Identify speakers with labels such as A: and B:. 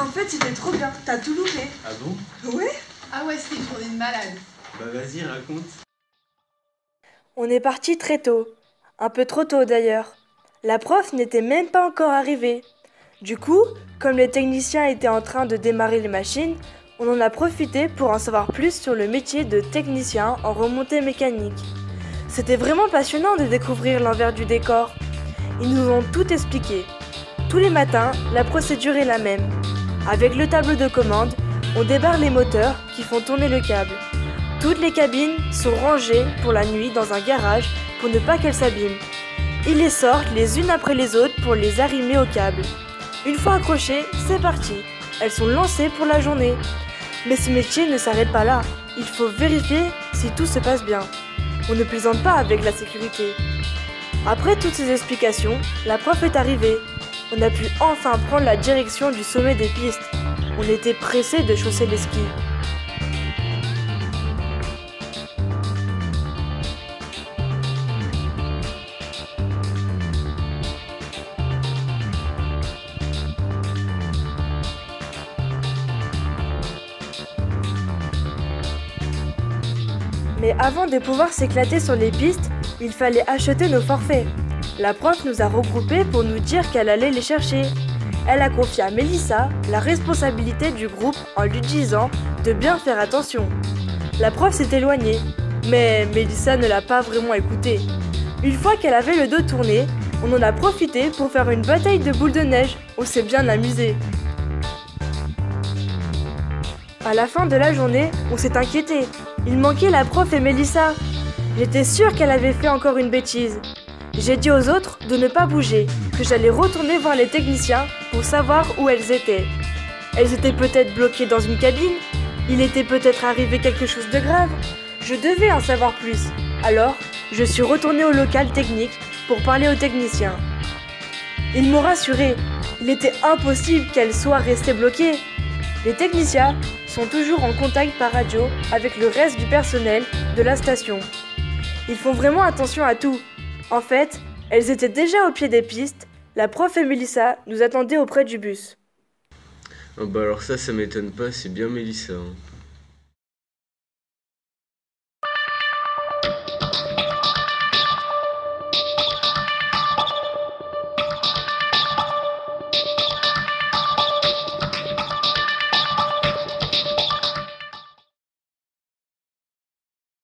A: En fait, c'était trop bien. T'as tout loupé.
B: Ah bon?
A: Ouais?
C: Ah ouais, c'était une journée de malade.
B: Bah vas-y, raconte.
D: On est parti très tôt. Un peu trop tôt d'ailleurs. La prof n'était même pas encore arrivée. Du coup, comme les techniciens étaient en train de démarrer les machines, on en a profité pour en savoir plus sur le métier de technicien en remontée mécanique. C'était vraiment passionnant de découvrir l'envers du décor. Ils nous ont tout expliqué. Tous les matins, la procédure est la même. Avec le tableau de commande, on débarre les moteurs qui font tourner le câble. Toutes les cabines sont rangées pour la nuit dans un garage pour ne pas qu'elles s'abîment. Ils les sortent les unes après les autres pour les arrimer au câble. Une fois accrochées, c'est parti. Elles sont lancées pour la journée. Mais ce métier ne s'arrête pas là. Il faut vérifier si tout se passe bien. On ne plaisante pas avec la sécurité. Après toutes ces explications, la prof est arrivée. On a pu enfin prendre la direction du sommet des pistes. On était pressés de chausser les skis. Mais avant de pouvoir s'éclater sur les pistes, il fallait acheter nos forfaits. La prof nous a regroupés pour nous dire qu'elle allait les chercher. Elle a confié à Mélissa la responsabilité du groupe en lui disant de bien faire attention. La prof s'est éloignée, mais Mélissa ne l'a pas vraiment écoutée. Une fois qu'elle avait le dos tourné, on en a profité pour faire une bataille de boules de neige. On s'est bien amusé. À la fin de la journée, on s'est inquiété. Il manquait la prof et Mélissa. J'étais sûre qu'elle avait fait encore une bêtise. J'ai dit aux autres de ne pas bouger, que j'allais retourner voir les techniciens pour savoir où elles étaient. Elles étaient peut-être bloquées dans une cabine. Il était peut-être arrivé quelque chose de grave. Je devais en savoir plus. Alors, je suis retournée au local technique pour parler aux techniciens. Ils m'ont rassurée. Il était impossible qu'elles soient restées bloquées. Les techniciens sont toujours en contact par radio avec le reste du personnel de la station. Ils font vraiment attention à tout. En fait, elles étaient déjà au pied des pistes. La prof et Mélissa nous attendaient auprès du bus.
B: Oh bah alors ça m'étonne pas, c'est bien Mélissa. Hein.